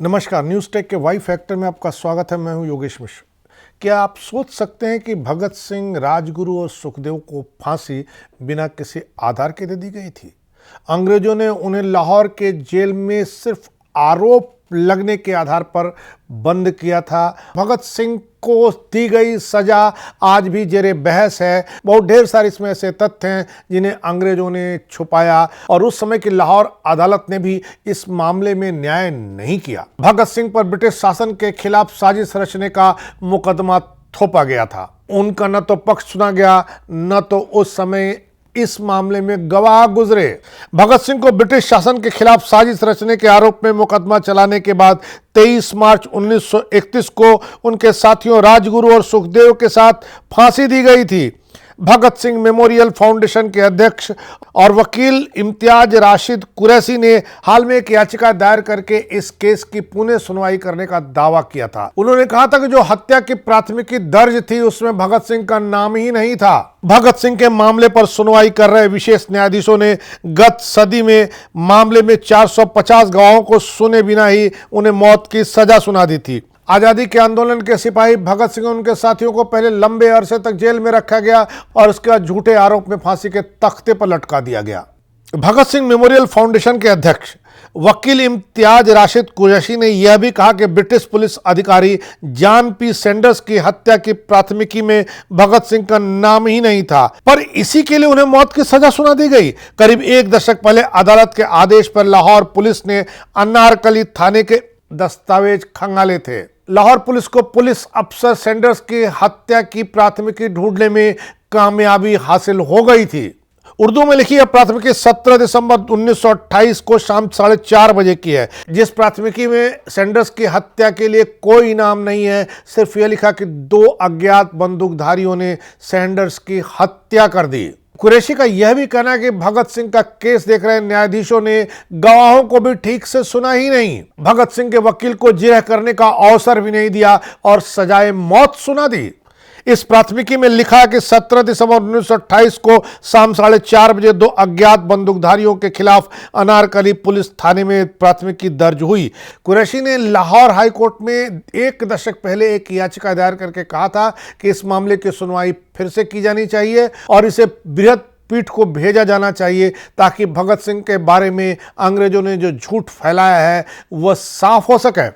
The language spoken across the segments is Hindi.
नमस्कार, न्यूज़ टेक के वाई फैक्टर में आपका स्वागत है। मैं हूं योगेश मिश्र। क्या आप सोच सकते हैं कि भगत सिंह, राजगुरु और सुखदेव को फांसी बिना किसी आधार के दे दी गई थी? अंग्रेजों ने उन्हें लाहौर के जेल में सिर्फ आरोप लगने के आधार पर बंद किया था। भगत सिंह को दी गई सजा आज भी जेरे बहस है। बहुत ढेर सारे इसमें ऐसे तथ्य हैं जिन्हें अंग्रेजों ने छुपाया और उस समय की लाहौर अदालत ने भी इस मामले में न्याय नहीं किया। भगत सिंह पर ब्रिटिश शासन के खिलाफ साजिश रचने का मुकदमा थोपा गया था। उनका न तो पक्ष सुना गया, न तो उस समय इस मामले में गवाह गुजरे। भगत सिंह को ब्रिटिश शासन के खिलाफ साजिश रचने के आरोप में मुकदमा चलाने के बाद 23 मार्च 1931 को उनके साथियों राजगुरु और सुखदेव के साथ फांसी दी गई थी। भगत सिंह मेमोरियल फाउंडेशन के अध्यक्ष और वकील इम्तियाज राशिद कुरैशी ने हाल में एक याचिका दायर करके इस केस की पुनः सुनवाई करने का दावा किया था। उन्होंने कहा था कि जो हत्या की प्राथमिकी दर्ज थी उसमें भगत सिंह का नाम ही नहीं था। भगत सिंह के मामले पर सुनवाई कर रहे विशेष न्यायाधीशों ने गत सदी में मामले में 450 गवाहों को सुने बिना ही उन्हें मौत की सजा सुना दी थी। आजादी के आंदोलन के सिपाही भगत सिंह और उनके साथियों को पहले लंबे अरसे तक जेल में रखा गया और उसके बाद झूठे आरोप में फांसी के तख्ते पर लटका दिया गया। भगत सिंह मेमोरियल फाउंडेशन के अध्यक्ष वकील इम्तियाज राशिद कुरैशी ने यह भी कहा कि ब्रिटिश पुलिस अधिकारी जॉन पी सैंडर्स की हत्या की प्राथमिकी में भगत सिंह का नाम ही नहीं था, पर इसी के लिए उन्हें मौत की सजा सुना दी गई। करीब एक दशक पहले अदालत के आदेश पर लाहौर पुलिस ने अनारकली थाने के दस्तावेज खंगाले थे। लाहौर पुलिस को पुलिस अफसर सैंडर्स की हत्या की प्राथमिकी ढूंढने में कामयाबी हासिल हो गई थी। उर्दू में लिखी यह प्राथमिकी 17 दिसंबर 1928 को शाम 4:30 बजे की है, जिस प्राथमिकी में सैंडर्स की हत्या के लिए कोई नाम नहीं है। सिर्फ यह लिखा कि 2 अज्ञात बंदूकधारियों ने सैंडर्स की हत्या कर दी। कुरैशी का यह भी कहना है कि भगत सिंह का केस देख रहे न्यायाधीशों ने गवाहों को भी ठीक से सुना ही नहीं, भगत सिंह के वकील को जिरह करने का अवसर भी नहीं दिया और सजाए मौत सुना दी। इस प्राथमिकी में लिखा है कि 17 दिसंबर 1928 को शाम 4:30 बजे 2 अज्ञात बंदूकधारियों के खिलाफ अनारकली पुलिस थाने में प्राथमिकी दर्ज हुई। कुरैशी ने लाहौर हाई कोर्ट में 1 दशक पहले एक याचिका दायर करके कहा था कि इस मामले की सुनवाई फिर से की जानी चाहिए और इसे बृहद पीठ को भेजा जाना चाहिए ताकि भगत सिंह के बारे में अंग्रेजों ने जो झूठ फैलाया है वह साफ हो सके।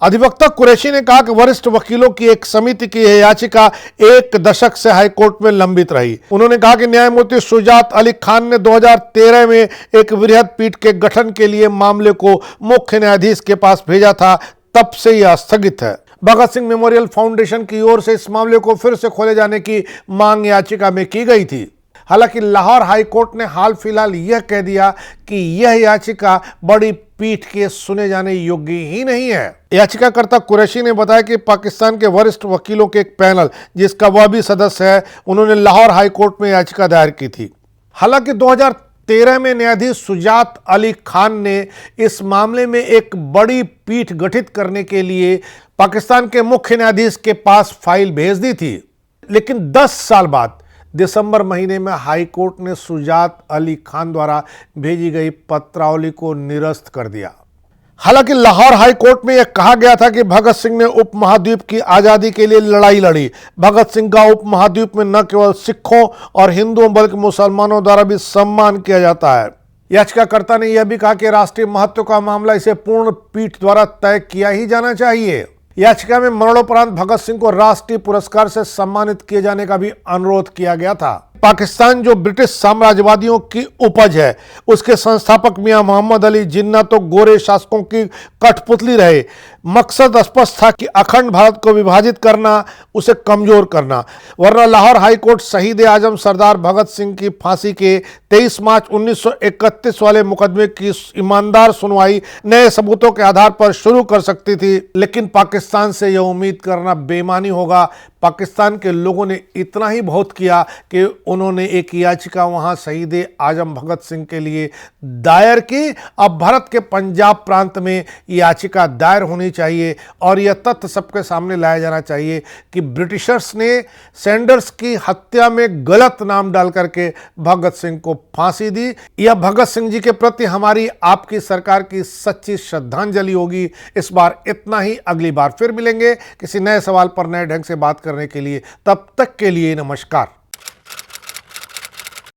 अधिवक्ता कुरैशी ने कहा कि वरिष्ठ वकीलों की एक समिति की यह याचिका 1 दशक से हाईकोर्ट में लंबित रही। उन्होंने कहा कि न्यायमूर्ति शुजात अली खान ने 2013 में एक वृहद पीठ के गठन के लिए मामले को मुख्य न्यायाधीश के पास भेजा था, तब से यह स्थगित है। भगत सिंह मेमोरियल फाउंडेशन की ओर से इस मामले को फिर से खोले जाने की मांग याचिका में की गई थी। हालांकि लाहौर हाई कोर्ट ने हाल फिलहाल यह कह दिया कि यह याचिका बड़ी पीठ के सुने जाने योग्य ही नहीं है। याचिकाकर्ता कुरैशी ने बताया कि पाकिस्तान के वरिष्ठ वकीलों के एक पैनल, जिसका वह भी सदस्य है, उन्होंने लाहौर हाई कोर्ट में याचिका दायर की थी। हालांकि 2013 में न्यायाधीश शुजात अली खान ने इस मामले में एक बड़ी पीठ गठित करने के लिए पाकिस्तान के मुख्य न्यायाधीश के पास फाइल भेज दी थी, लेकिन 10 साल बाद दिसंबर महीने में हाई कोर्ट ने शुजात अली खान द्वारा भेजी गई पत्रावली को निरस्त कर दिया। हालांकि लाहौर हाई कोर्ट में यह कहा गया था कि भगत सिंह ने उपमहाद्वीप की आज़ादी के लिए लड़ाई लड़ी। भगत सिंह का उपमहाद्वीप में न केवल सिखों और हिंदुओं बल्कि मुसलमानों द्वारा भी सम्मान किया जाता है। याचिकाकर्ता ने यह भी कहा कि राष्ट्रीय महत्व का मामला इसे पूर्ण पीठ द्वारा तय किया ही जाना चाहिए। याचिका में मरणोपरांत भगत सिंह को राष्ट्रीय पुरस्कार से सम्मानित किए जाने का भी अनुरोध किया गया था। पाकिस्तान जो ब्रिटिश साम्राज्यवादियों की उपज है, उसके संस्थापक मियां मोहम्मद अली जिन्ना तो गोरे शासकों की कठपुतली रहे। मकसद स्पष्ट था कि अखंड भारत को विभाजित करना, उसे कमजोर करना, वरना लाहौर हाई कोर्ट शहीद आजम सरदार भगत सिंह की फांसी के 23 मार्च 1931 वाले मुकदमे की ईमानदार सुनवाई नए सबूतों के आधार पर शुरू कर सकती थी। लेकिन पाकिस्तान से यह उम्मीद करना बेईमानी होगा। पाकिस्तान के लोगों ने इतना ही बहुत किया कि उन्होंने एक याचिका वहां शहीद आजम भगत सिंह के लिए दायर की। अब भारत के पंजाब प्रांत में याचिका दायर होनी होनी चाहिए और यह तथ्य सबके सामने लाया जाना चाहिए कि ब्रिटिशर्स ने सैंडर्स की हत्या में गलत नाम डाल करके भगत सिंह को फांसी दी। यह भगत सिंह जी के प्रति हमारी आपकी सरकार की सच्ची श्रद्धांजलि होगी। इस बार इतना ही, अगली बार फिर मिलेंगे किसी नए सवाल पर नए ढंग से बात करने के लिए। तब तक के लिए नमस्कार।